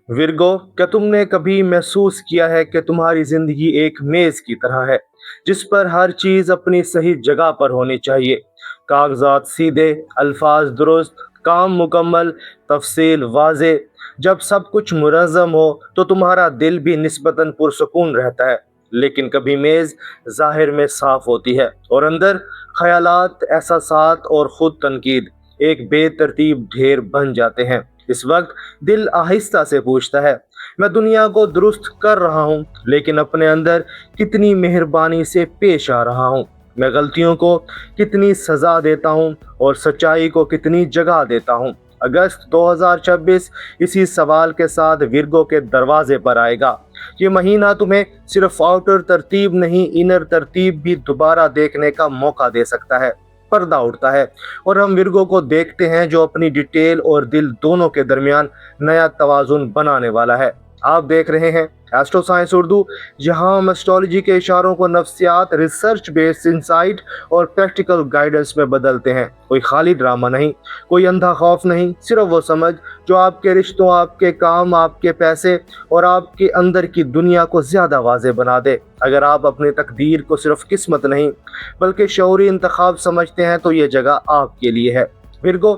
Virgo, क्या तुमने कभी महसूस किया है कि तुम्हारी जिंदगी एक मेज की तरह है जिस पर हर चीज अपनी सही जगह पर होनी चाहिए? कागजात सीधे, अल्फाज दुरुस्त, काम मुकम्मल, तफसील वाजे। जब सब कुछ मुनज़्ज़म हो तो तुम्हारा दिल भी निस्बतन पुरसुकून रहता है। लेकिन कभी मेज ज़ाहिर में साफ होती है और अंदर ख्यालात, एहसासात और खुद तनकीद एक बेतरतीब ढेर बन जाते हैं। इस वक्त दिल आहिस्ता से पूछता है, मैं दुनिया को दुरुस्त कर रहा हूँ, लेकिन अपने अंदर कितनी मेहरबानी से पेश आ रहा हूँ? मैं गलतियों को कितनी सजा देता हूँ और सच्चाई को कितनी जगह देता हूँ? अगस्त 2026 इसी सवाल के साथ विर्गो के दरवाजे पर आएगा। ये महीना तुम्हें सिर्फ आउटर तरतीब नहीं, इनर तरतीब भी दोबारा देखने का मौका दे सकता है। पर्दा उठता है और हम विर्गो को देखते हैं जो अपनी डिटेल और दिल दोनों के दरमियान नया तवाजुन बनाने वाला है। आप देख रहे हैं एस्ट्रो साइंस उर्दू, जहां हम एस्ट्रोलॉजी के इशारों को नफ्सियात, रिसर्च बेस्ड इंसाइट और प्रैक्टिकल गाइडेंस में बदलते हैं। कोई खाली ड्रामा नहीं, कोई अंधा खौफ नहीं, सिर्फ वो समझ जो आपके रिश्तों, आपके काम, आपके पैसे और आपके अंदर की दुनिया को ज्यादा वाज़ेह बना दे। अगर आप अपनी तकदीर को सिर्फ किस्मत नहीं बल्कि शऊरी इंतखाब समझते हैं तो ये जगह आपके लिए है। विर्गो,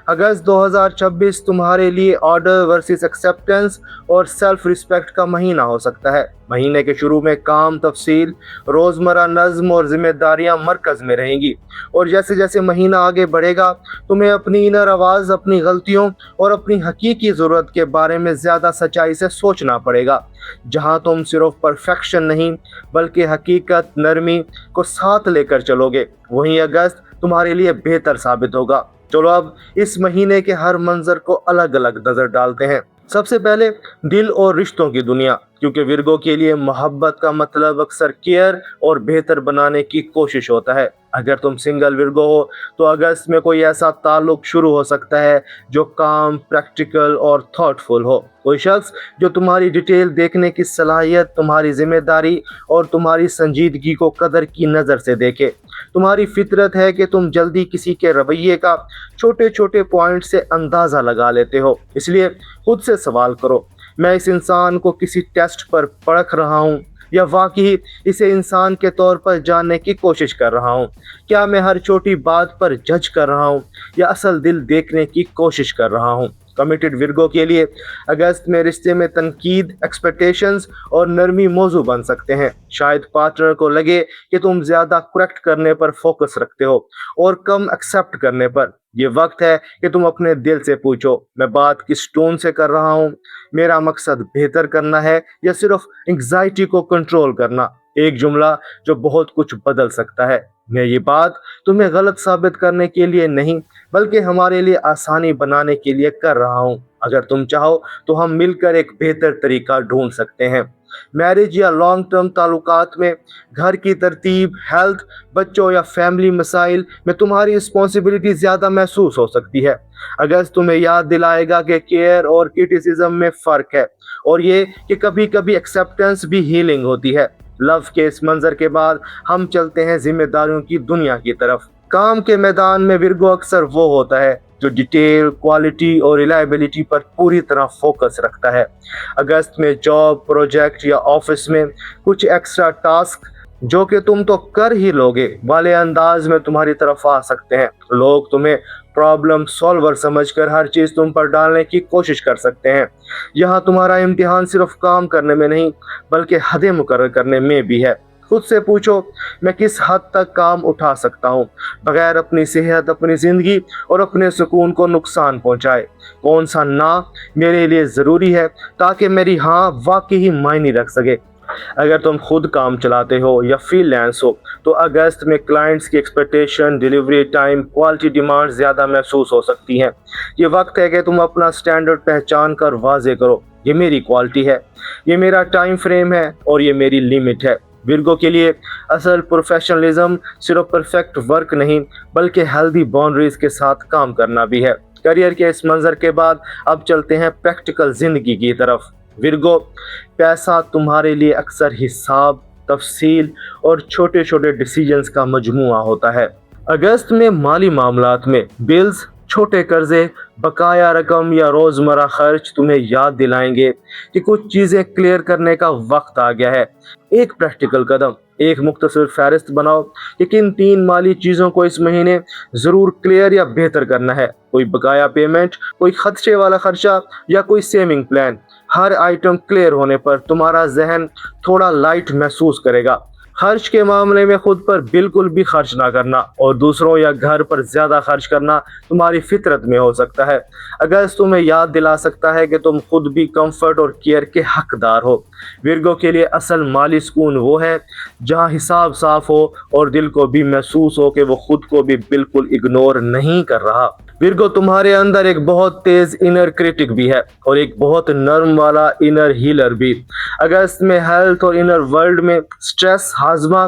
अगस्त 2026 तुम्हारे लिए ऑर्डर वर्सेस एक्सेप्टेंस और सेल्फ रिस्पेक्ट का महीना हो सकता है। महीने के शुरू में काम, तफसील, रोजमर्रा नज्म और जिम्मेदारियां मरकज में रहेंगी और जैसे जैसे महीना आगे बढ़ेगा तुम्हें अपनी इनर आवाज, अपनी गलतियों और अपनी हकीकी जरूरत के बारे में ज्यादा सच्चाई से सोचना पड़ेगा। जहां तुम सिर्फ परफेक्शन नहीं बल्कि हकीकत, नरमी को साथ लेकर चलोगे, वहीं अगस्त तुम्हारे लिए बेहतर साबित होगा। चलो अब इस महीने के हर मंजर को अलग अलग नजर डालते हैं। सबसे पहले दिल और रिश्तों की दुनिया, क्योंकि विर्गो के लिए मोहब्बत का मतलब अक्सर केयर और बेहतर बनाने की कोशिश होता है। अगर तुम सिंगल विर्गो हो तो अगस्त में कोई ऐसा ताल्लुक शुरू हो सकता है जो काम, प्रैक्टिकल और थॉटफुल हो। कोई शख्स जो तुम्हारी डिटेल देखने की सलाहियत, तुम्हारी जिम्मेदारी और तुम्हारी संजीदगी को कदर की नज़र से देखे। तुम्हारी फितरत है कि तुम जल्दी किसी के रवैये का छोटे छोटे पॉइंट से अंदाज़ा लगा लेते हो। इसलिए खुद से सवाल करो, मैं इस इंसान को किसी टेस्ट पर परख रहा हूँ या वाकई इसे इंसान के तौर पर जानने की कोशिश कर रहा हूँ? क्या मैं हर छोटी बात पर जज कर रहा हूँ या असल दिल देखने की कोशिश कर रहा हूँ? कमिटेड विर्गो के लिए अगस्त में रिश्ते में तनकीद, एक्सपेक्टेशंस और नरमी मौजू बन सकते हैं। शायद पार्टनर को लगे कि तुम ज्यादा करेक्ट करने पर फोकस रखते हो और कम एक्सेप्ट करने पर। ये वक्त है कि तुम अपने दिल से पूछो, मैं बात किस टोन से कर रहा हूँ? मेरा मकसद बेहतर करना है या सिर्फ एंग्जाइटी को कंट्रोल करना? एक जुमला जो बहुत कुछ बदल सकता है। मैं ये बात तुम्हें गलत साबित करने के लिए नहीं बल्कि हमारे लिए आसानी बनाने के लिए कर रहा हूँ। अगर तुम चाहो तो हम मिलकर एक बेहतर तरीका ढूंढ सकते हैं। मैरिज या लॉन्ग टर्म ताल्लुकात में, घर की तरतीब, हेल्थ, बच्चों या फैमिली मसाइल में तुम्हारी रिस्पॉन्सिबिलिटी ज़्यादा महसूस हो सकती है। अगस्त तुम्हें याद दिलाएगा कि केयर और क्रिटिसिज्म में फ़र्क है और ये कि कभी कभी एक्सेप्टेंस भी हीलिंग होती है। लव के इस मंजर के बाद हम चलते हैं जिम्मेदारियों की दुनिया की तरफ। काम के मैदान में विर्गो अक्सर वो होता है जो डिटेल, क्वालिटी और रिलायबिलिटी पर पूरी तरह फोकस रखता है। अगस्त में जॉब, प्रोजेक्ट या ऑफिस में कुछ एक्स्ट्रा टास्क जो कि तुम तो कर ही लोगे वाले अंदाज में तुम्हारी तरफ आ सकते हैं। लोग तुम्हें प्रॉब्लम सॉल्वर समझकर हर चीज़ तुम पर डालने की कोशिश कर सकते हैं। यहाँ तुम्हारा इम्तिहान सिर्फ काम करने में नहीं बल्कि हदें मुकर्रर करने में भी है। खुद से पूछो, मैं किस हद तक काम उठा सकता हूँ बगैर अपनी सेहत, अपनी ज़िंदगी और अपने सुकून को नुकसान पहुँचाए? कौन सा ना मेरे लिए ज़रूरी है ताकि मेरी हाँ वाकई ही मायने रख सके? अगर तुम खुद काम चलाते हो या फ्रीलांस हो तो अगस्त में क्लाइंट्स की expectation, delivery time, quality demand ज़्यादा महसूस हो सकती हैं। ये वक्त है कि तुम अपना स्टैंडर्ड पहचान कर वाजे करो, ये मेरी क्वालिटी है, ये मेरा टाइम फ्रेम है और ये मेरी लिमिट है। विर्गो के लिए असल प्रोफेशनलिज्म सिर्फ परफेक्ट वर्क नहीं बल्कि हेल्दी बाउंड्रीज के साथ काम करना भी है। करियर के इस मंजर के बाद अब चलते हैं प्रैक्टिकल जिंदगी की तरफ। विर्गो, पैसा तुम्हारे लिए अक्सर हिसाब, तफसील और छोटे छोटे डिसीजंस का मजमुआ होता है। अगस्त में माली मामलात में बिल्स, छोटे कर्जे, बकाया रकम या रोज़मर्रा खर्च तुम्हें याद दिलाएंगे कि कुछ चीज़ें क्लियर करने का वक्त आ गया है। एक प्रैक्टिकल कदम, एक मुख्तसर फहरिस्त बनाओ कि किन 3 माली चीज़ों को इस महीने ज़रूर क्लियर या बेहतर करना है। कोई बकाया पेमेंट, कोई खदशे वाला खर्चा या कोई सेविंग प्लान। हर आइटम क्लियर होने पर तुम्हारा जहन थोड़ा लाइट महसूस करेगा। खर्च के मामले में खुद पर बिल्कुल भी खर्च ना करना और दूसरों या घर पर ज्यादा खर्च करना तुम्हारी फितरत में हो सकता है। अगर तुम्हें याद दिला सकता है कि तुम खुद भी कंफर्ट और केयर के हकदार हो। विर्गो के लिए असल माली सुकून वो है जहां हिसाब साफ हो और दिल को भी महसूस हो कि वो खुद को भी बिल्कुल इग्नोर नहीं कर रहा। विर्गो, तुम्हारे अंदर एक बहुत तेज इनर क्रिटिक भी है और एक बहुत नर्म वाला इनर हीलर भी। अगस्त में हेल्थ और इनर वर्ल्ड में स्ट्रेस, हाजमा,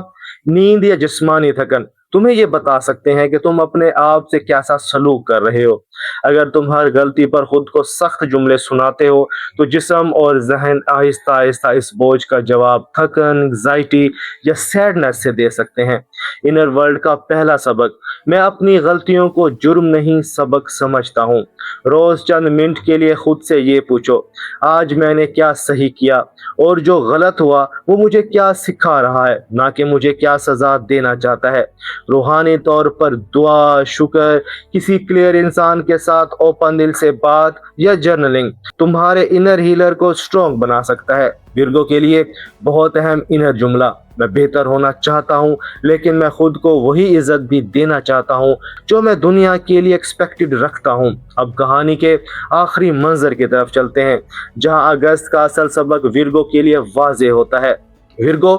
नींद या जिस्मानी थकन तुम्हें ये बता सकते हैं कि तुम अपने आप से कैसा सलूक कर रहे हो। अगर तुम हर गलती पर खुद को सख्त जुमले सुनाते हो तो जिस्म और जहन आहिस्ता आहिस्ता इस बोझ का जवाब थकन, एंजाइटी या सैडनेस से दे सकते हैं। इनर वर्ल्ड का पहला सबक, मैं अपनी गलतियों को जुर्म नहीं सबक समझता हूँ। रोज चंद मिनट के लिए खुद से ये पूछो, आज मैंने क्या सही किया और जो गलत हुआ वो मुझे क्या सिखा रहा है, ना कि मुझे क्या सजा देना चाहता है। रूहानी तौर पर दुआ, शुक्र, किसी क्लियर इंसान के साथ ओपन दिल से बात या जर्नलिंग तुम्हारे इनर हीलर को स्ट्रॉन्ग बना सकता है। विर्गो के लिए बहुत अहम इनर जुमला, मैं बेहतर होना चाहता हूँ लेकिन मैं खुद को वही इज्जत भी देना चाहता हूँ जो मैं दुनिया के लिए एक्सपेक्टेड रखता हूँ। अब कहानी के आखिरी मंजर की तरफ चलते हैं जहाँ अगस्त का असल सबक विर्गो के लिए वाज़ेह होता है। विर्गो,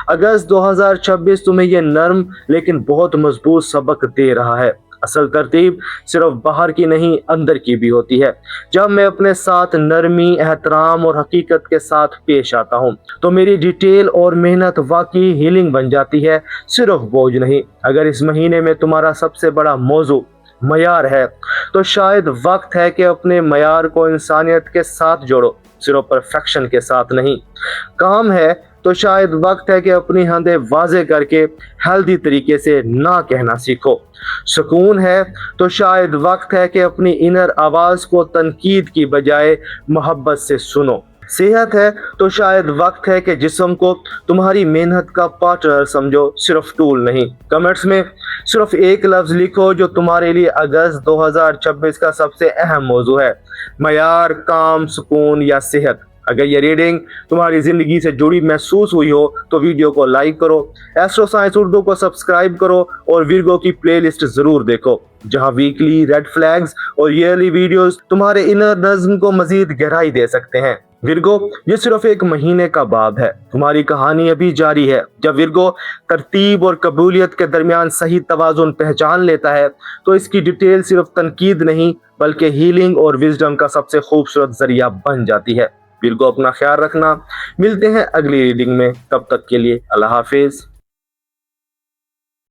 अगस्त 2026 तुम्हें यह नर्म लेकिन बहुत मजबूत सबक दे रहा है। असल तरतीब सिर्फ बाहर की नहीं अंदर की भी होती है। जब मैं अपने साथ नरमी, एहतराम और हकीकत के साथ पेश आता हूँ तो मेरी डिटेल और मेहनत वाकई हीलिंग बन जाती है, सिर्फ बोझ नहीं। अगर इस महीने में तुम्हारा सबसे बड़ा मौजू मयार है तो शायद वक्त है कि अपने मयार को इंसानियत के साथ जोड़ो, सिर्फ परफेक्शन के साथ नहीं। काम है तो शायद वक्त है कि अपनी हदें वाज़े करके हेल्दी तरीके से ना कहना सीखो। सुकून है तो शायद वक्त है कि अपनी इनर आवाज़ को तनकीद की बजाय मोहब्बत से सुनो। सेहत है तो शायद वक्त है कि जिस्म को तुम्हारी मेहनत का पार्टनर समझो, सिर्फ टूल नहीं। कमेंट्स में सिर्फ एक लफ्ज़ लिखो जो तुम्हारे लिए अगस्त 2026 का सबसे अहम मौजू है, मयार, काम, सुकून या सेहत। अगर ये रीडिंग तुम्हारी ज़िंदगी से जुड़ी महसूस हुई हो तो वीडियो को लाइक करो, एस्ट्रो साइंस उर्दू को सब्सक्राइब करो और विर्गो की प्लेलिस्ट ज़रूर देखो जहां वीकली, रेड फ्लैग्स और ईयरली वीडियोस तुम्हारे इनर नज़्म को मज़ीद गहराई दे सकते हैं। विर्गो, ये सिर्फ एक महीने का बाब है, तुम्हारी कहानी अभी जारी है। जब विर्गो तरतीब और कबूलियत के दरमियान सही तवाज़ुन पहचान लेता है तो इसकी डिटेल सिर्फ तनकीद नहीं बल्कि हीलिंग और विजडम का सबसे खूबसूरत जरिया बन जाती है। विर्गो, अपना ख्याल रखना, मिलते हैं अगली रीडिंग में, तब तक के लिए अल्लाह हाफिज।